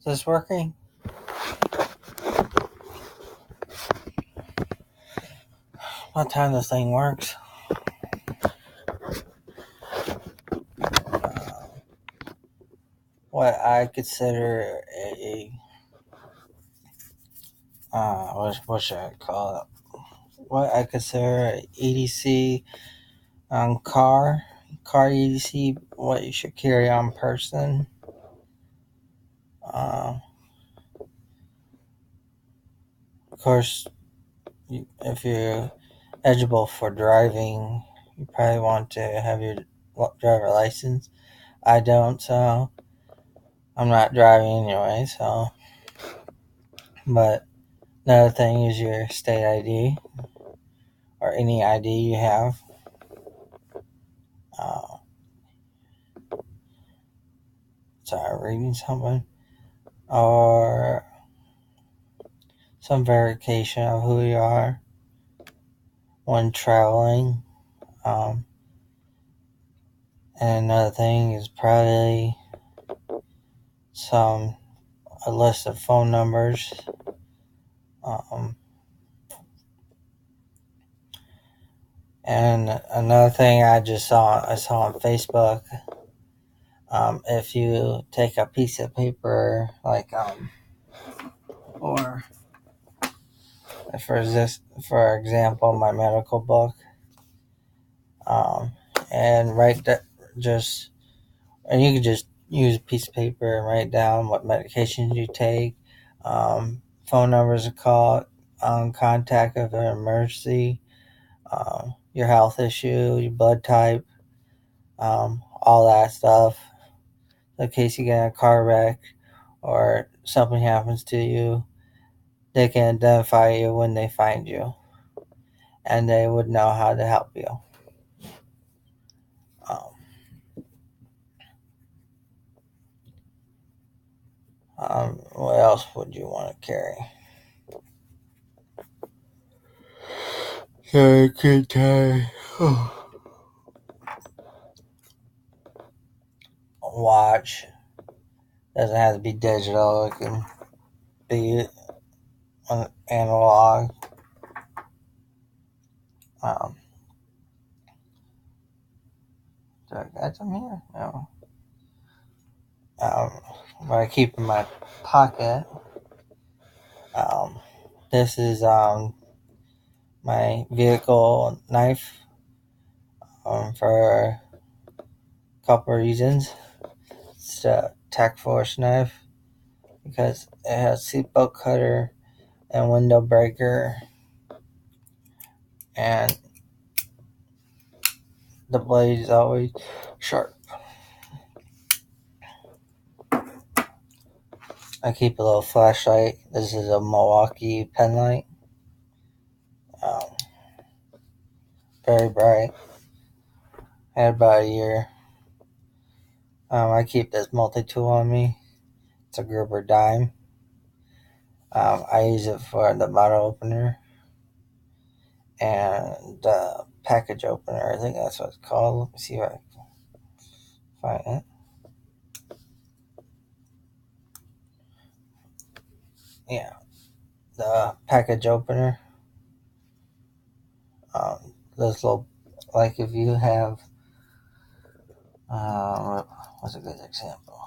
Is this working? What time this thing works? What I consider what should I call it? What I consider a EDC car EDC. What you should carry on person. Of course, if you're eligible for driving, you probably want to have your driver license. I don't, so I'm not driving anyway. So, but another thing is your state ID or any ID you have. Uh, Sorry, reading something or some verification of who you are when traveling. And another thing is probably a list of phone numbers. And another thing I saw on Facebook. If you take a piece of paper, or for example, my medical book, and write that and you can just use a piece of paper and write down what medications you take, phone numbers to call, contact if an emergency, your health issue, your blood type, all that stuff. In case you get in a car wreck or something happens to you, they can identify you when they find you, and they would know how to help you. What else would you want to carry? I could carry a watch. Doesn't have to be digital. It can be analog. Do I got some here? No. What I keep in my pocket. This is my vehicle knife for a couple of reasons. It's a Tac Force knife because it has seatbelt cutter and window breaker, and the blade is always sharp. I keep a little flashlight. This is a Milwaukee pen light. Very bright. Had about a year. I keep this multi-tool on me. It's a Gerber dime. I use it for the bottle opener and the package opener. I think that's what it's called. Let me see if I can find it. Yeah, the package opener. This little, like if you have, what's a good example?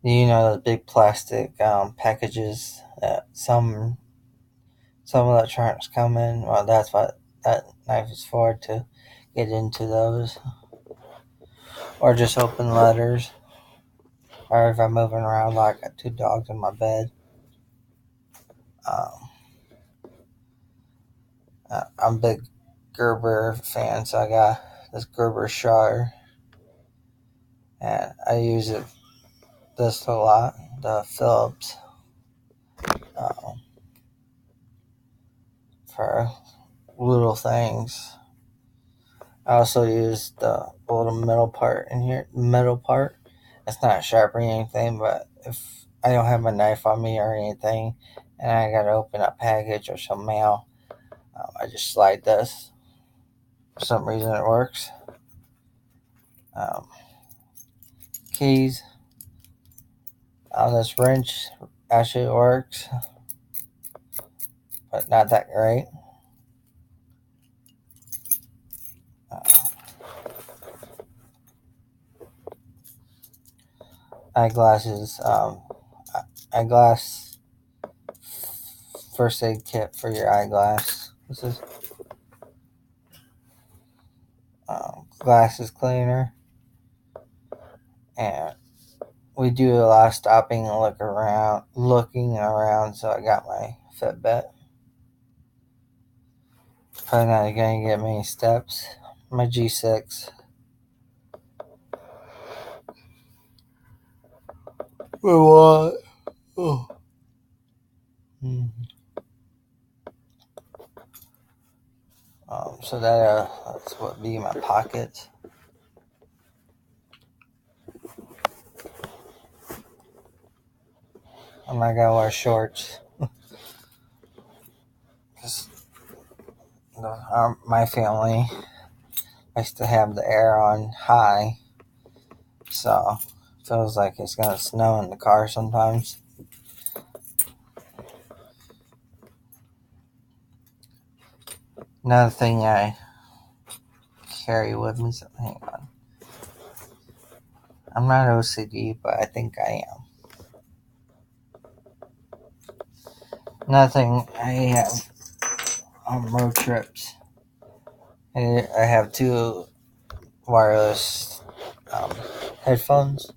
You know, the big plastic packages that some electronics come in. Well, that's what that knife is for, to get into those, or just open letters. Or if I'm moving around, like I got two dogs in my bed. I'm a big Gerber fan, so I got this Gerber Star, and I use this a lot. The Phillips, for little things. I also use the little metal part in here. Metal part. It's not sharp or anything, but if I don't have my knife on me or anything, and I gotta open a package or some mail, I just slide this. For some reason, it works. Keys. This wrench actually works, but not that great. Eyeglasses. Eyeglass first aid kit for your eyeglass. This is glasses cleaner, and we do a lot of stopping and looking around. So I got my Fitbit. Probably not gonna get many steps. My G6. What? Oh. So that's what be in my pocket. I'm not gonna wear shorts because my family likes to have the air on high, so it feels like it's gonna snow in the car sometimes. Another thing I carry with me. So hang on. I'm not OCD, but I think I am. Another thing I have on road trips. I have two wireless headphones.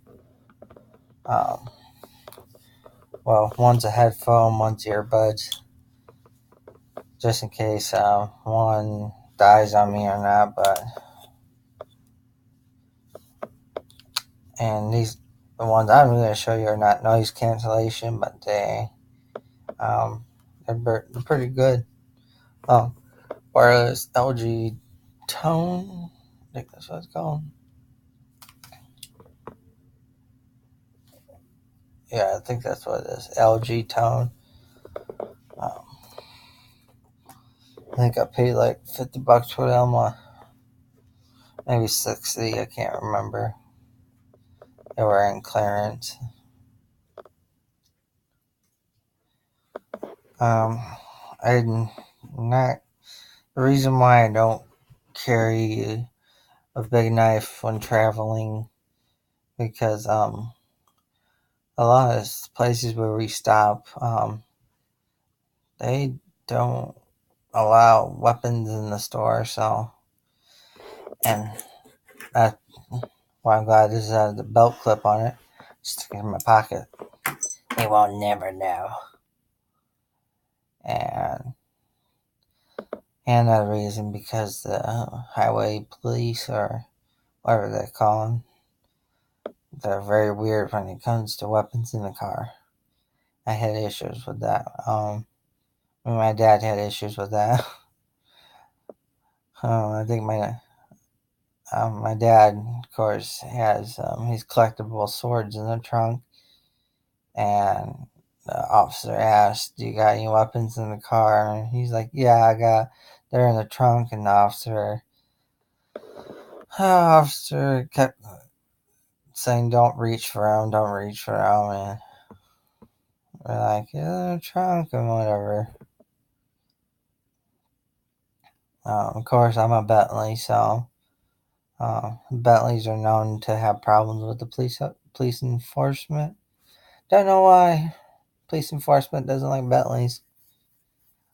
Well, one's a headphone, one's earbuds, just in case one dies on me or not. And the ones I'm going to show you are not noise cancellation, but they're pretty good. Wireless LG Tone, I think that's what it's called. Yeah, I think that's what it is. LG Tone. I think I paid like $50 for them. Maybe 60. I can't remember. They were in clearance. I'm not. The reason why I don't carry a big knife when traveling because a lot of places where we stop they don't allow weapons in the store, so and that's why I'm glad this has the belt clip on it. Stick it in my pocket. They won't never know. And another reason because the highway police or whatever they call them, they're very weird when it comes to weapons in the car. I had issues with that. My dad had issues with that. I think my dad, of course, has his collectible swords in the trunk, and the officer asked, "Do you got any weapons in the car?" And he's like, "Yeah, I got. They're in the trunk." And the officer kept saying, "Don't reach for them, don't reach for them," and we're like, "Yeah, in the trunk and whatever." Of course, I'm a Bentley, so Bentleys are known to have problems with the police enforcement. Don't know why police enforcement doesn't like Bentleys.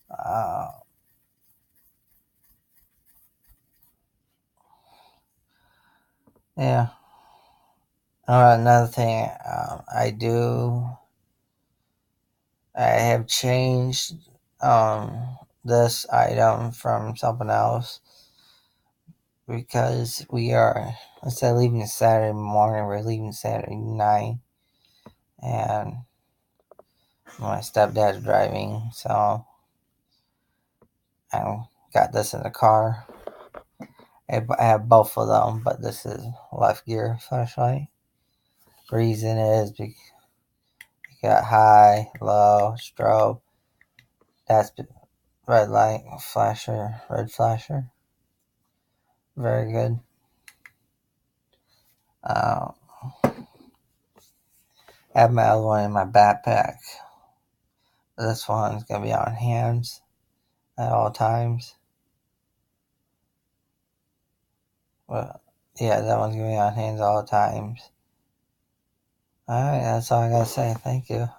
Uh, yeah. Another thing I have changed this item from something else because instead of leaving Saturday morning, we're leaving Saturday night. And my stepdad's driving, so I got this in the car. I have both of them, but this is left gear flashlight. Reason is because you got high, low, strobe. That's red light flasher, red flasher. Very good. I have my other one in my backpack. This one's gonna be on hands at all times. Well, yeah, that one's gonna be on hands all times. Alright, that's all I gotta say. Thank you.